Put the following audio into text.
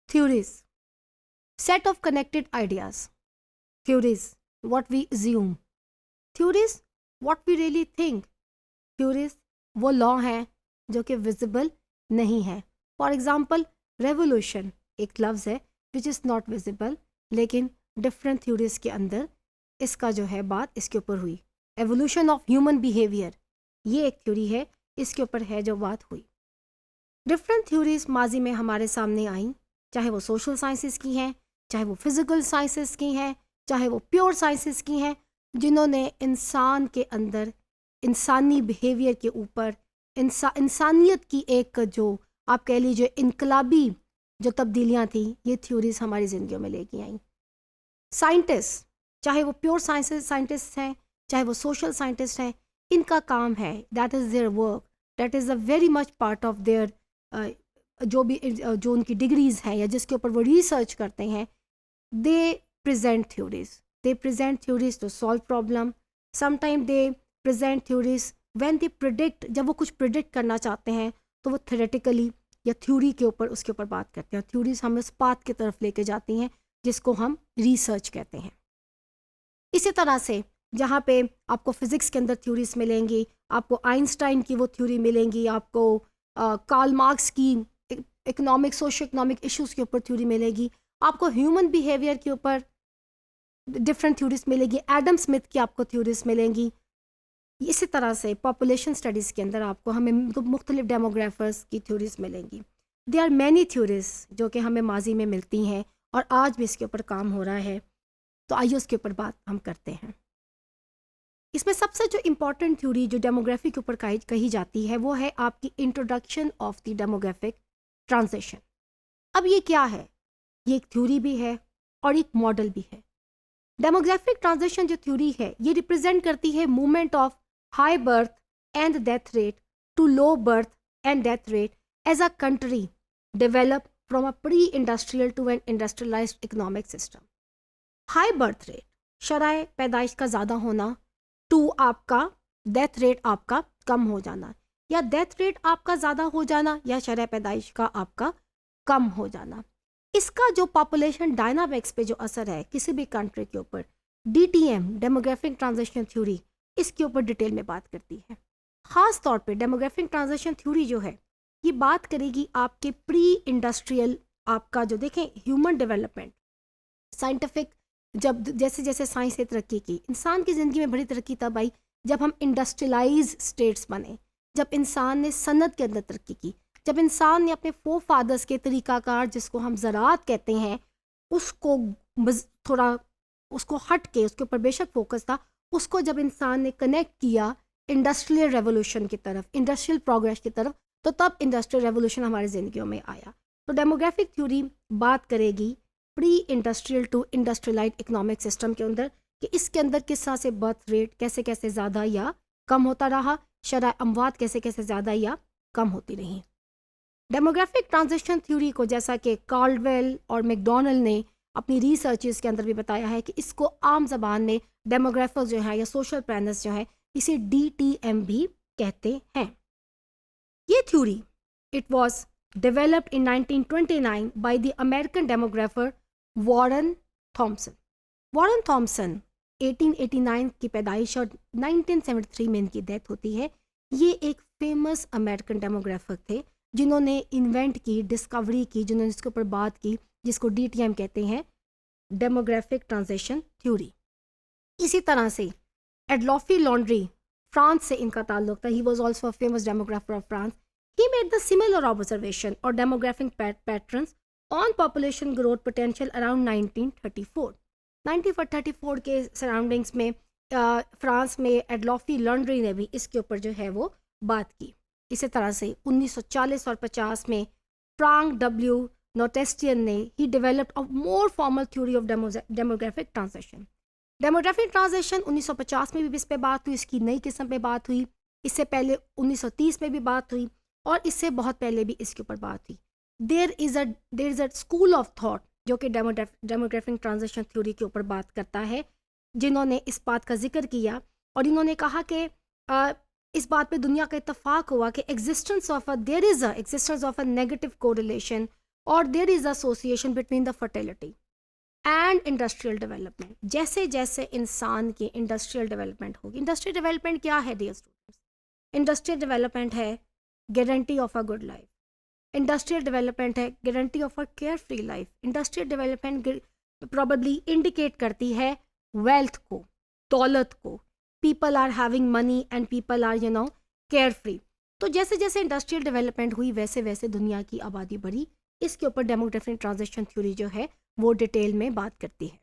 theories, set of connected ideas. Theories, what we assume. Theories, what we really think. Theories, वो law हैं जो कि visible नहीं है. फॉर एग्जाम्पल रेवोल्यूशन एक लफ्ज़ है विच इज़ नॉट विजिबल, लेकिन डिफरेंट थ्योरीज के अंदर इसका जो है बात इसके ऊपर हुई. एवोल्यूशन ऑफ ह्यूमन बिहेवियर, ये एक थ्योरी है, इसके ऊपर है जो बात हुई. डिफरेंट थ्योरीज माजी में हमारे सामने आई, चाहे वो सोशल साइंसेस की हैं, चाहे वो फिज़िकल साइंसेस की हैं, चाहे वो प्योर साइंसेस की हैं, जिन्होंने इंसान के अंदर इंसानी बिहेवियर के ऊपर इंसानियत की एक जो आप कह लीजिए इनकलाबी जो तब्दीलियाँ थी, ये थ्योरीज हमारी ज़िंदगियों में लेके आई. साइंटिस्ट, चाहे वो प्योर साइंटिस्ट हैं, चाहे वो सोशल साइंटिस्ट हैं, इनका काम है, that is their work, that is a very much part of their जो उनकी डिग्रीज़ हैं या जिसके ऊपर वो रिसर्च करते हैं. They present theories to solve problem. Sometime they present theories when they predict, जब वो कुछ प्रिडिक्ट करना चाहते हैं तो वो थ्योरेटिकली या थ्योरी के ऊपर उसके ऊपर बात करते हैं. थ्योरीज हमें उस पाथ की तरफ लेके जाती हैं जिसको हम रिसर्च कहते हैं. इसी तरह से जहाँ पे आपको फिज़िक्स के अंदर थ्योरीज मिलेंगी, आपको आइंस्टाइन की वो थ्योरी मिलेंगी, आपको कार्ल मार्क्स की इकोनॉमिक सोशो इकोनॉमिक इश्यूज़ के ऊपर थ्योरी मिलेगी, आपको ह्यूमन बिहेवियर के ऊपर डिफरेंट थ्योरीज मिलेगी, एडम स्मिथ की आपको थ्योरीज मिलेंगी. इसी तरह से पॉपुलेशन स्टडीज़ के अंदर आपको हमें मुख्तलिफ डेमोग्राफर्स की थ्योरीज मिलेंगी. दे आर मैनी थ्योरीज जो कि हमें माजी में मिलती हैं और आज भी इसके ऊपर काम हो रहा है. तो आइए उसके ऊपर बात हम करते हैं. इसमें सबसे जो इम्पॉर्टेंट थ्योरी जो डेमोग्राफी के ऊपर कही जाती है वो है आपकी introduction of the demographic transition. अब ये क्या है? ये एक थ्योरी भी है और एक मॉडल भी है. डेमोग्राफिक ट्रांजिशन जो थ्योरी है ये रिप्रेजेंट करती है movement of high birth and death rate to low birth and death rate as a country develop from a pre industrial to an industrialised economic system. High birth rate, शरह पैदाइश का ज़्यादा होना, to आपका death rate आपका कम हो जाना, या डेथ रेट आपका ज़्यादा हो जाना या शरह पैदाइश का आपका कम हो जाना. इसका जो पॉपुलेशन डायनामिक्स पे जो असर है किसी भी कंट्री के ऊपर, DTM डेमोग्राफिक ट्रांजिशन थ्योरी इसके ऊपर डिटेल में बात करती है. ख़ास तौर पे डेमोग्राफिक ट्रांजिशन थ्योरी जो है ये बात करेगी आपके प्री इंडस्ट्रियल, आपका जो देखें ह्यूमन डेवलपमेंट, साइंटिफिक, जब जैसे जैसे साइंस ने तरक्की की, इंसान की ज़िंदगी में बड़ी तरक्की तब आई जब हम इंडस्ट्रियलाइज स्टेट्स बने, जब इंसान ने सनत के अंदर तरक्की की, जब इंसान ने अपने फोर फादर्स के तरीक़ाकार जिसको हम ज़राअत कहते हैं उसको थोड़ा उसको हट के उसके ऊपर बेशक फोकस था, उसको जब इंसान ने कनेक्ट किया इंडस्ट्रियल रेवोल्यूशन की तरफ, इंडस्ट्रियल प्रोग्रेस की तरफ, तो तब इंडस्ट्रियल रेवोल्यूशन हमारी ज़िंदगियों में आया. तो डेमोग्राफिक थ्योरी बात करेगी pre industrial to industrialize economic system के अंदर कि इसके अंदर किस तरह से बर्थ रेट कैसे कैसे ज़्यादा या कम होता रहा, शरह अमवात कैसे कैसे ज़्यादा या कम होती रही. डेमोग्राफिक ट्रांजिशन थ्योरी को जैसा कि कार्लवेल और मैकडोनल्ड ने अपनी रिसर्चेस के अंदर भी बताया है कि इसको आम जबान में डेमोग्राफर्स जो है या सोशल प्लानर्स जो है इसे DTM भी कहते हैं. ये theory it was developed in 1929 by the American demographer Warren Thompson. Warren Thompson 1889 की पैदाइश और 1973 में इनकी डेथ होती है. ये एक फेमस अमेरिकन डेमोग्राफर थे जिन्होंने इन्वेंट की, डिस्कवरी की, जिन्होंने इसके ऊपर बात की, जिसको DTM कहते हैं, डेमोग्राफिक ट्रांजिशन थ्योरी. इसी तरह से एडोल्फ लॉन्ड्री, फ्रांस से इनका ताल्लुक था. He was also a famous demographer of France. He made the similar observation or demographic patterns on population growth potential around 1934. 1934 के सराउंडिंग्स में फ्रांस में एडोल्फ लॉन्ड्री ने भी इसके ऊपर जो है वो बात की. इसी तरह से 1940 और 50 में फ्रांक W. नोटेस्टियन ने ही developed a more formal theory of demographic transition. Demographic transition 1950 में भी इस पे बात हुई, इसकी नई किस्म पे बात हुई. इससे पहले 1930 में भी बात हुई और इससे बहुत पहले भी इसके ऊपर बात हुई. There is a school of thought जो कि डेमोग्राफिक ट्रांजिशन थ्योरी के ऊपर बात करता है, जिन्होंने इस बात का जिक्र किया और इन्होंने कहा कि इस बात पे दुनिया का इत्तफाक हुआ कि existence of a negative correlation और there is association between the fertility and industrial development. जैसे जैसे इंसान की इंडस्ट्रियल डेवलपमेंट होगी, इंडस्ट्रियल डेवलपमेंट क्या है डियर स्टूडेंट्स? इंडस्ट्रियल डेवलपमेंट है guarantee of a good life, industrial development है guarantee of a care free life, industrial development probably indicate करती है वेल्थ को, दौलत को, people are having money and people are care free. तो जैसे जैसे इंडस्ट्रियल डेवलपमेंट हुई वैसे वैसे दुनिया की आबादी बढ़ी। इसके ऊपर डेमोग्राफिक ट्रांजिशन थ्योरी जो है वो डिटेल में बात करती है।